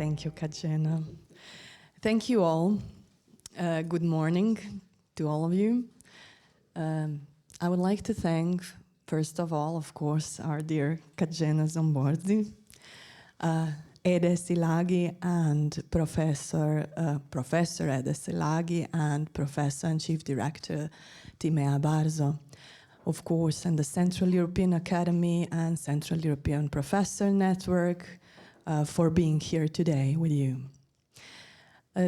Thank you, Katrina. Thank you all. Good morning to all of you. I would like to thank, first of all, of course, our dear Katrina Zomborzi, Ede Szilágyi and Professor Ede Szilágyi and Professor and Chief Director Timea Barzo, of course, and the Central European Academy and Central European Professor Network for being here today with you.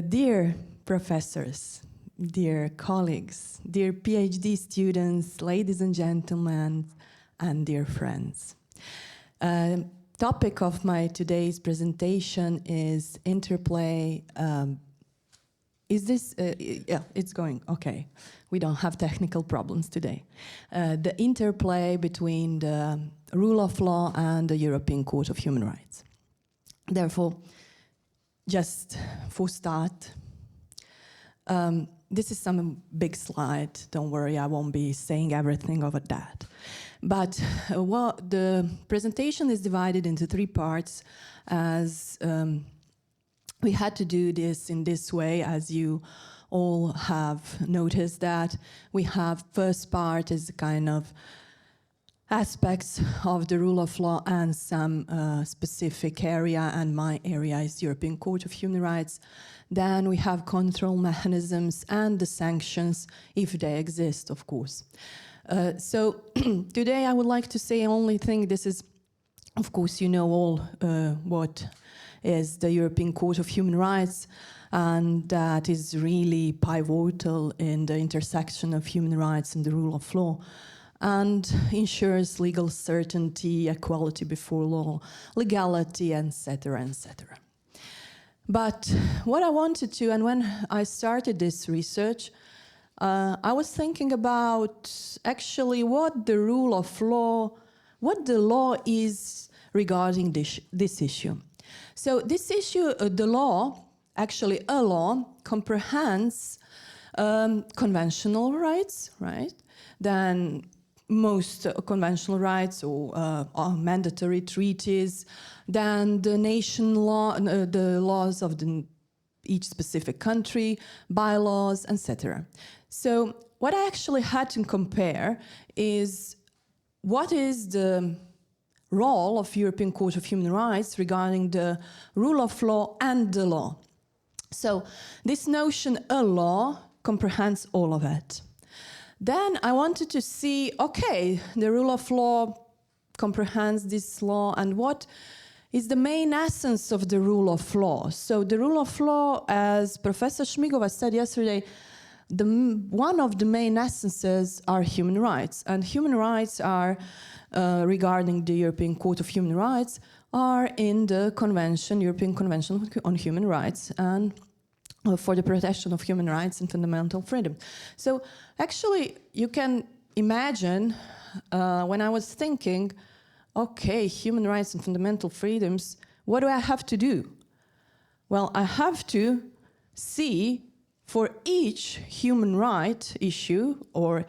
Dear professors, dear colleagues, dear Ph.D. students, ladies and gentlemen, and dear friends. Topic of my today's presentation is interplay. Is this, yeah, it's going, okay. We don't have technical problems today. The interplay between the rule of law and the European Court of Human Rights. Therefore, just for start, this is some big slide. Don't worry, I won't be saying everything over that. But the presentation is divided into three parts, as we had to do this in this way, as you all have noticed that we have first part is kind of aspects of the rule of law and some specific area, and my area is European Court of Human Rights. Then we have control mechanisms and the sanctions, if they exist, of course. So today I would like to say only thing, this is, of course, you know all what is the European Court of Human Rights, and that is really pivotal in the intersection of human rights and the rule of law, and ensures legal certainty, equality before law, legality, etc., etc. But what I wanted to, and when I started this research, I was thinking about actually what the rule of law, what the law is regarding this issue. So this issue, the law, actually a law, comprehends conventional rights, right? Then most conventional rights or mandatory treaties, then the nation law, the laws of each specific country, bylaws, etc. So what I actually had to compare is what is the role of European Court of Human Rights regarding the rule of law and the law. So this notion, a law, comprehends all of it. Then I wanted to see, okay, the rule of law comprehends this law, and what is the main essence of the rule of law? So the rule of law, as Professor Šmigova said yesterday, one of the main essences are human rights, and human rights are, regarding the European Court of Human Rights, are in the Convention, European Convention on Human Rights, and for the protection of human rights and fundamental freedom. So actually, you can imagine when I was thinking, okay, human rights and fundamental freedoms, what do I have to do? Well, I have to see for each human right issue or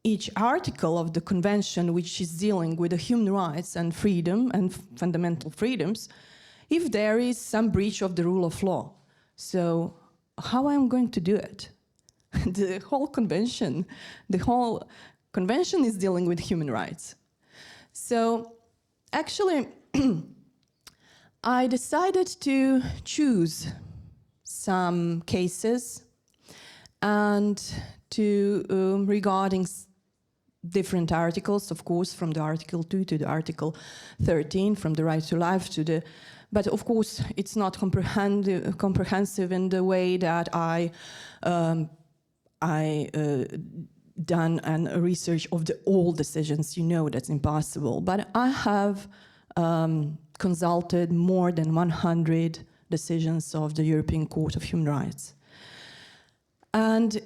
each article of the convention which is dealing with the human rights and freedom and fundamental freedoms, if there is some breach of the rule of law. So how am I going to do it? The whole convention is dealing with human rights. So actually, I decided to choose some cases and to regarding different articles, of course, from the Article 2 to the Article 13, from the right to life to the, but of course it's not comprehensive in the way that I done a research of all decisions. You know that's impossible, but I have consulted more than 100 decisions of the European Court of Human Rights. And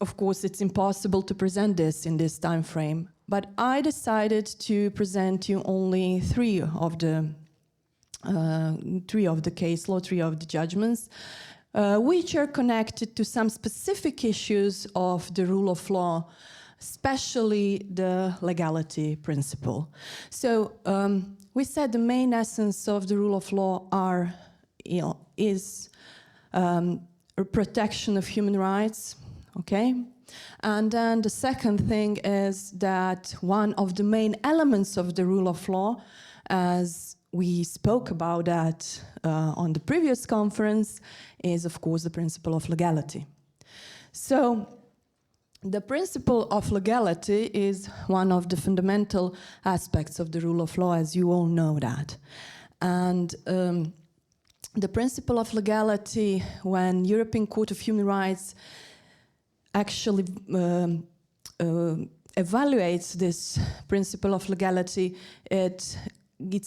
of course, it's impossible to present this in this time frame, but I decided to present you only three of the case law, three of the judgments, which are connected to some specific issues of the rule of law, especially the legality principle. So we said the main essence of the rule of law is a protection of human rights, okay? And then the second thing is that one of the main elements of the rule of law, as we spoke about that on the previous conference, is of course the principle of legality. So the principle of legality is one of the fundamental aspects of the rule of law, as you all know that. And the principle of legality, when European Court of Human Rights actually evaluates this principle of legality, it's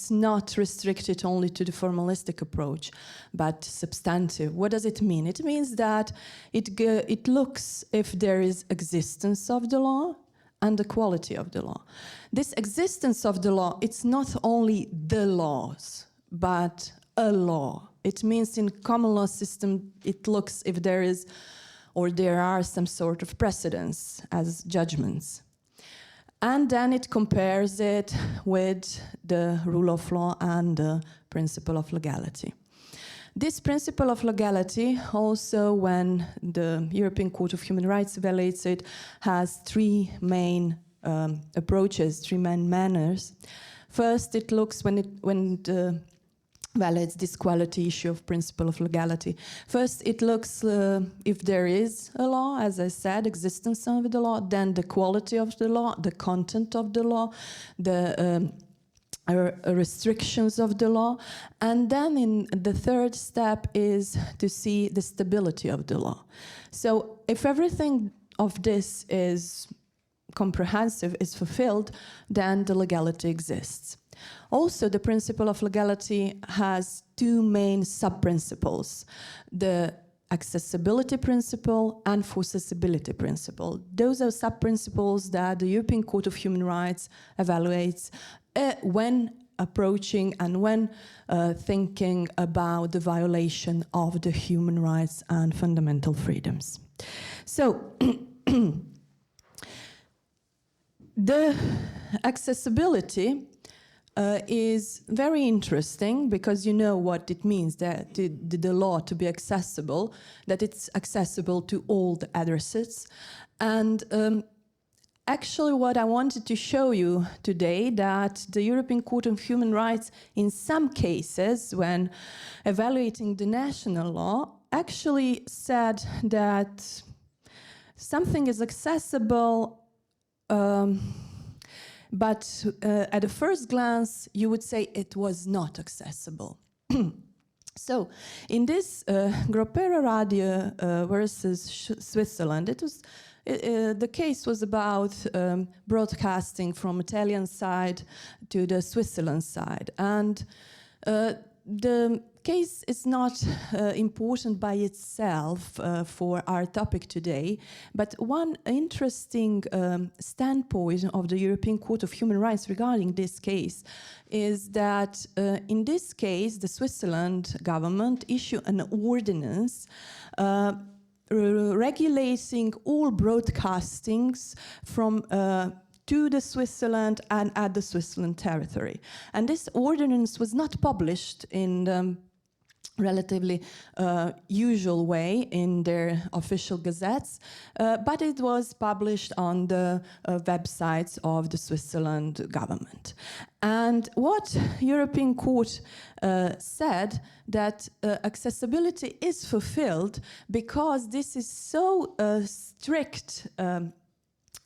not restricted only to the formalistic approach, but substantive. What does it mean? It means that it looks if there is existence of the law and the quality of the law. This existence of the law, it's not only the laws, but a law. It means in common law system, it looks if there is or there are some sort of precedents as judgments. And then it compares it with the rule of law and the principle of legality. This principle of legality also, when the European Court of Human Rights evaluates it, has three main approaches, three main manners. First, it looks when it evaluates this quality issue of principle of legality. First, it looks if there is a law, as I said, existence of the law, then the quality of the law, the content of the law, the restrictions of the law, and then in the third step is to see the stability of the law. So if everything of this is comprehensive, is fulfilled, then the legality exists. Also, the principle of legality has two main sub-principles, the accessibility principle and forcibility principle. Those are sub-principles that the European Court of Human Rights evaluates when approaching and when thinking about the violation of the human rights and fundamental freedoms. So, the accessibility is very interesting because you know what it means, that the law to be accessible, that it's accessible to all the addresses. And actually what I wanted to show you today, that the European Court of Human Rights in some cases when evaluating the national law actually said that something is accessible but at a first glance, you would say it was not accessible. So, in this Groupera Radio versus Switzerland, the case was about broadcasting from Italian side to the Switzerland side, and the case is not important by itself for our topic today, but one interesting standpoint of the European Court of Human Rights regarding this case is that in this case the Switzerland government issued an ordinance regulating all broadcastings from to the Switzerland and at the Switzerland territory. And this ordinance was not published in the relatively usual way in their official gazettes, but it was published on the websites of the Switzerland government. And what European Court said that accessibility is fulfilled because this is so strict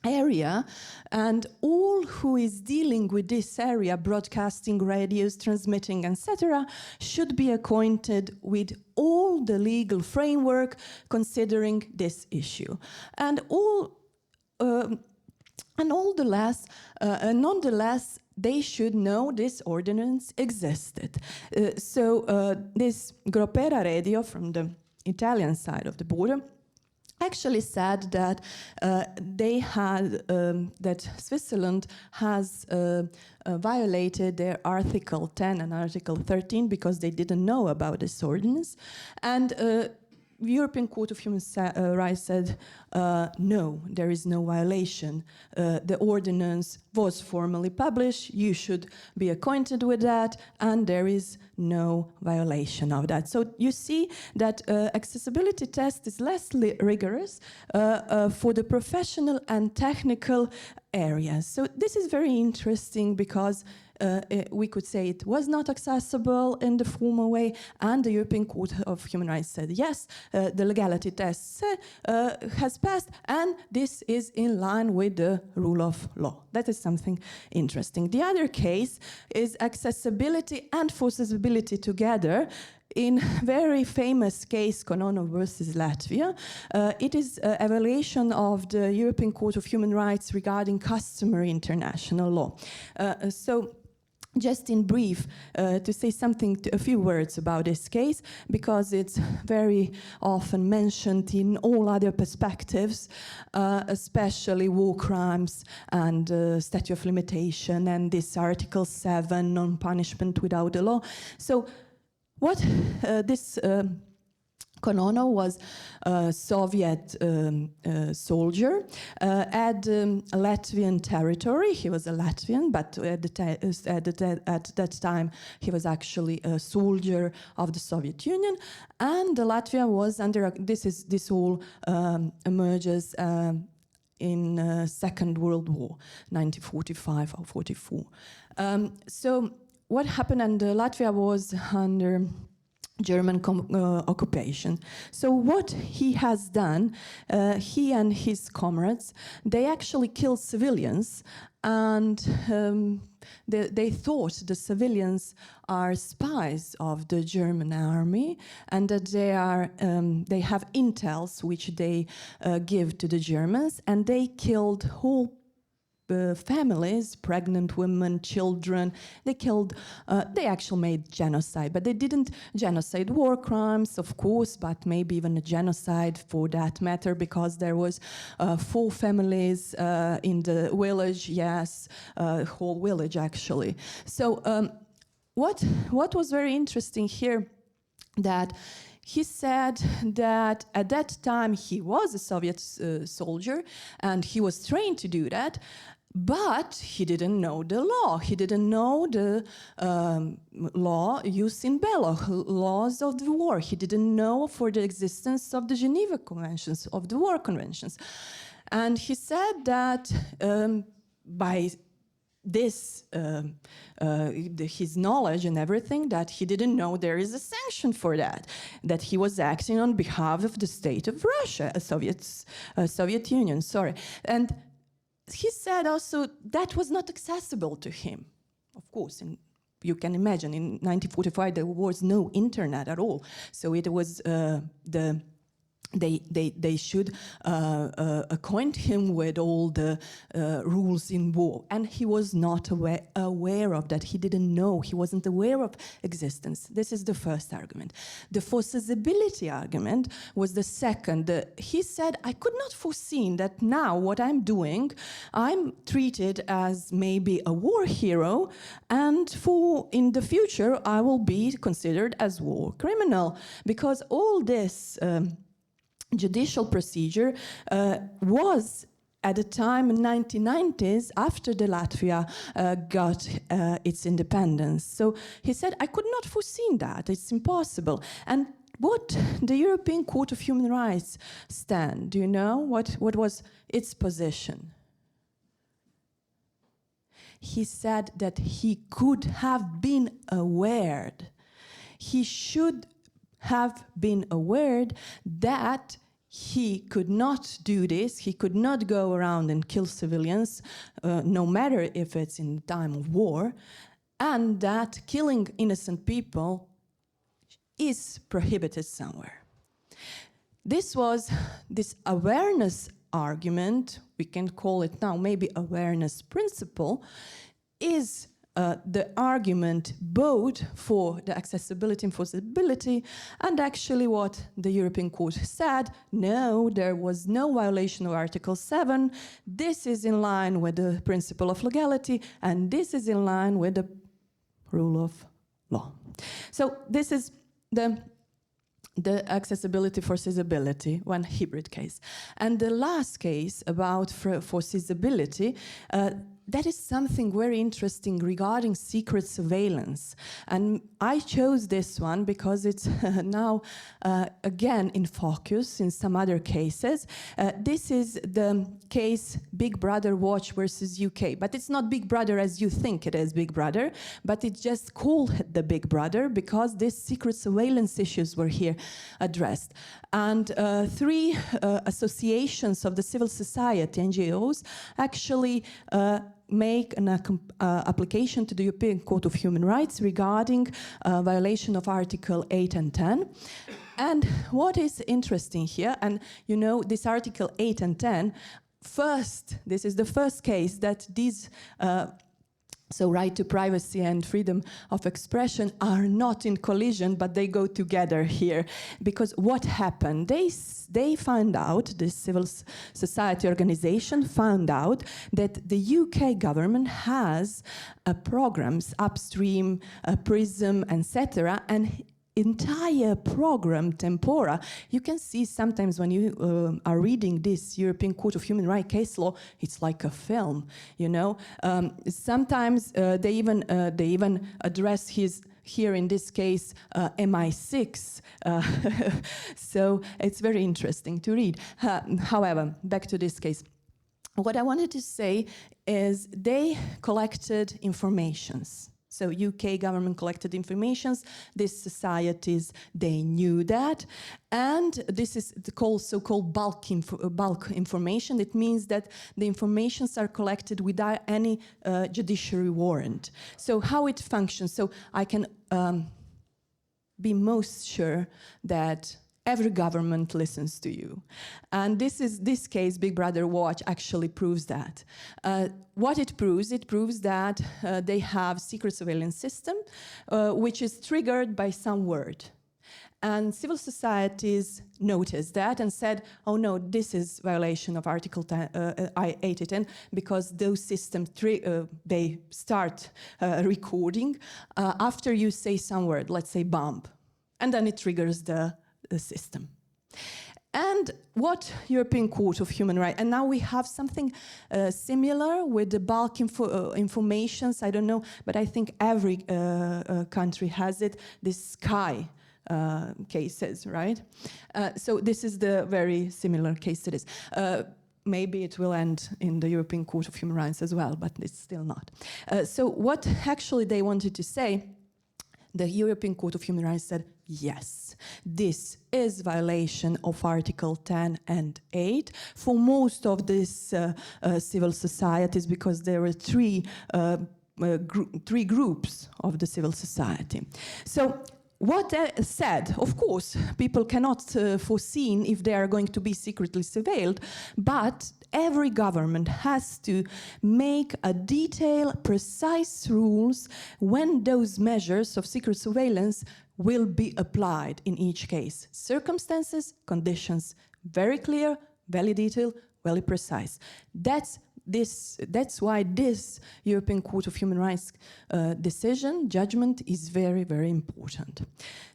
area, and all who is dealing with this area, broadcasting, radios, transmitting, etc., should be acquainted with all the legal framework considering this issue. And nonetheless, they should know this ordinance existed. So this Groupera Radio from the Italian side of the border actually said that that Switzerland has violated their Article 10 and Article 13 because they didn't know about this ordinance, and European Court of Human Rights said, no, there is no violation. The ordinance was formally published, you should be acquainted with that, and there is no violation of that. So you see that accessibility test is less rigorous for the professional and technical areas. So this is very interesting because we could say it was not accessible in the formal way, and the European Court of Human Rights said, yes, the legality test has passed, and this is in line with the rule of law. That is something interesting. The other case is accessibility and forcibility together. In very famous case, Konono versus Latvia, it is an evaluation of the European Court of Human Rights regarding customary international law. So just in brief, to say a few words about this case, because it's very often mentioned in all other perspectives, especially war crimes and statute of limitation and this Article 7, non-punishment without the law. So what this Konono was a Soviet soldier at Latvian territory. He was a Latvian, but at that time he was actually a soldier of the Soviet Union. And Latvia was under, this all emerges in Second World War, 1945 or 44. So what happened, and Latvia was under German occupation. So what he has done, he and his comrades, they actually killed civilians, and they thought the civilians are spies of the German army, and that they have intels which they give to the Germans, and they killed whole families, pregnant women, children. They actually made genocide, but they didn't genocide war crimes, of course, but maybe even a genocide for that matter, because there was 4 families in the village, yes, whole village actually. So what was very interesting here, that he said that at that time he was a Soviet soldier and he was trained to do that, but he didn't know the law. He didn't know the law used in Beloch, laws of the war. He didn't know for the existence of the Geneva Conventions, of the war conventions. And he said that by this, his knowledge and everything, that he didn't know there is a sanction for that he was acting on behalf of the state of Russia, Soviet Union, sorry. And he said also that was not accessible to him. Of course, you can imagine in 1945 there was no internet at all. So it was they should acquaint him with all the rules in war, and he was not aware of that. He didn't know. He wasn't aware of existence. This is the first argument. The forcibility argument was the second. He said, I could not foresee that now what I'm doing, I'm treated as maybe a war hero, and in the future I will be considered as war criminal, because all this judicial procedure was at the time in 1990s, after the Latvia got its independence. So he said, I could not foresee that, it's impossible. And what the European Court of Human Rights stand, do you know what was its position? He said that he could have been aware. He should have been aware that he could not do this, he could not go around and kill civilians, no matter if it's in time of war, and that killing innocent people is prohibited somewhere. This was this awareness argument, we can call it now maybe awareness principle, is the argument both for the accessibility and forcibility, and actually what the European Court said, no, there was no violation of Article 7, this is in line with the principle of legality, and this is in line with the rule of law. So this is the the accessibility for feasibility, one hybrid case. And the last case about for feasibility, that is something very interesting regarding secret surveillance. And I chose this one because it's now again in focus in some other cases. This is the case Big Brother Watch versus UK. But it's not Big Brother as you think it is Big Brother, but it's just called the Big Brother because these secret surveillance issues were here addressed. And three associations of the civil society, NGOs, actually make an application to the European Court of Human Rights regarding violation of Article 8 and 10. And what is interesting here, and you know, this Article 8 and 10, first, this is the first case that these so right to privacy and freedom of expression are not in collision, but they go together here. Because what happened? They found out, the civil society organization found out that the UK government has programs, Upstream, PRISM, etc., and entire program, Tempora, you can see sometimes when you are reading this European Court of Human Rights case law, it's like a film, you know. Sometimes they even address here in this case, MI6. So it's very interesting to read. However, back to this case. What I wanted to say is they collected informations. So UK government collected informations, these societies, they knew that. And this is the so-called bulk information. It means that the informations are collected without any judiciary warrant. So how it functions, so I can be most sure that every government listens to you. And this case, Big Brother Watch, actually proves that. What it proves that they have secret surveillance system, which is triggered by some word. And civil societies noticed that and said, oh no, this is violation of Article 8 and 10, because those systems, they start recording after you say some word, let's say bomb. And then it triggers the system. And what European Court of Human Rights, and now we have something similar with the bulk informations, I don't know, but I think every country has it, this Sky cases, right? So this is the very similar case to this. Maybe it will end in the European Court of Human Rights as well, but it's still not. So what actually they wanted to say, the European Court of Human Rights said, yes, this is violation of Article 10 and 8 for most of these civil societies, because there were three groups of the civil society. So what said, of course, people cannot foresee if they are going to be secretly surveilled, but every government has to make a detailed, precise rules when those measures of secret surveillance will be applied in each case. Circumstances, conditions, very clear, very detailed, very precise. That's why this European Court of Human Rights judgment is very, very important.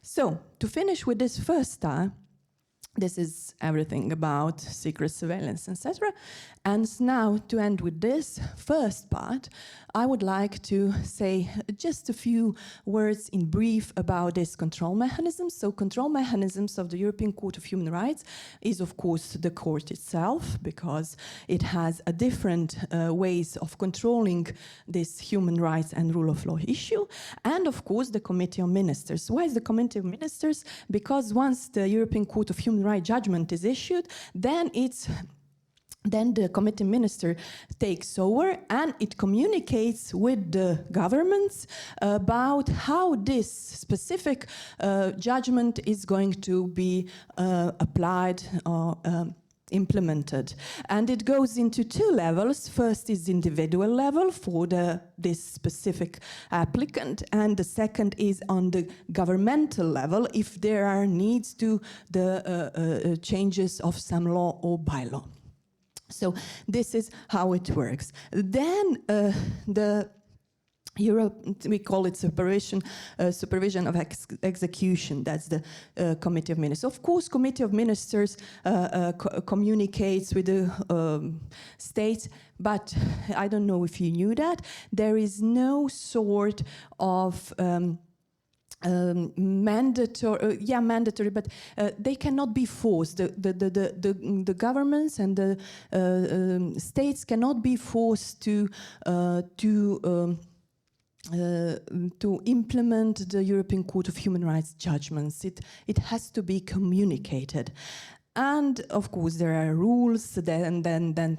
So, to finish with this first time, this is everything about secret surveillance, etc. And now, to end with this first part, I would like to say just a few words in brief about this control mechanism. So control mechanisms of the European Court of Human Rights is, of course, the court itself, because it has a different ways of controlling this human rights and rule of law issue. And, of course, the Committee of Ministers. Why is the Committee of Ministers? Because once the European Court of Human Rights judgment is issued, then the committee minister takes over and it communicates with the governments about how this specific judgment is going to be applied or implemented. And it goes into two levels. First is individual level for this specific applicant, and the second is on the governmental level if there are needs to the changes of some law or bylaw. So this is how it works. Then the Europe, we call it supervision of execution. That's the Committee of Ministers. Of course, Committee of Ministers communicates with the states, but I don't know if you knew that. There is no sort of mandatory, but they cannot be forced. The governments and the states cannot be forced to implement the European Court of Human Rights judgments. It has to be communicated. And of course there are rules, then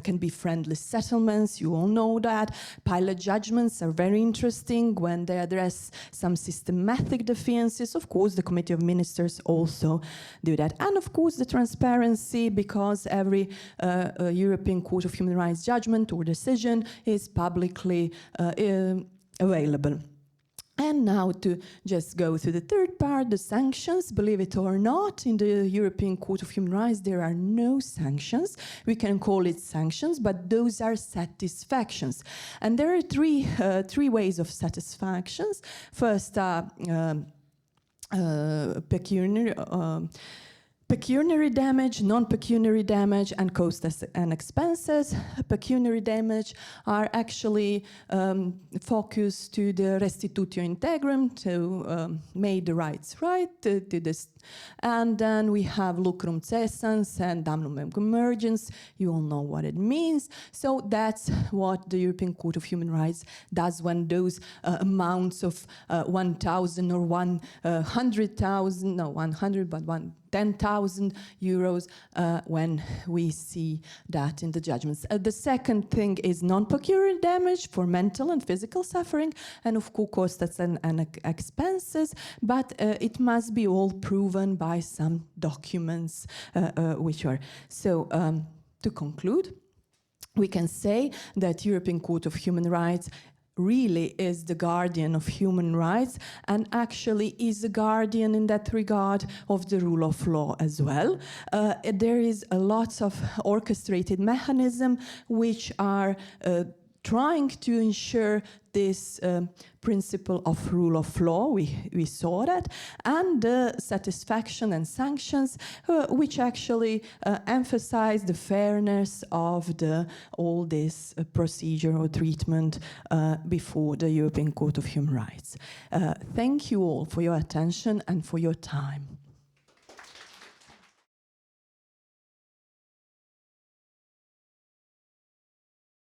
can be friendly settlements, you all know that. Pilot judgments are very interesting when they address some systematic defiances. Of course the Committee of Ministers also do that. And of course the transparency, because every European Court of Human Rights judgment or decision is publicly available. And now to just go to the third part, the sanctions. Believe it or not, in the European Court of Human Rights there are no sanctions. We can call it sanctions, but those are satisfactions. And there are three ways of satisfactions. First, pecuniary damage, non-pecuniary damage, and costs and expenses. Pecuniary damage are actually focused to the restitutio integrum, to make the rights right, to this. And then we have lucrum cessans and damnum emergens. You all know what it means. So that's what the European Court of Human Rights does when those amounts of 1,000 or 100,000, no 100, but 10,000 euros when we see that in the judgments. The second thing is non-pecuniary damage for mental and physical suffering, and of course that's an expenses, but it must be all proven by some documents which are. So to conclude, we can say that European Court of Human Rights really is the guardian of human rights, and actually is a guardian in that regard of the rule of law as well. There is a lot of orchestrated mechanisms which are trying to ensure this principle of rule of law, we saw that, and the satisfaction and sanctions, which actually emphasize the fairness of all this procedure or treatment before the European Court of Human Rights. Thank you all for your attention and for your time.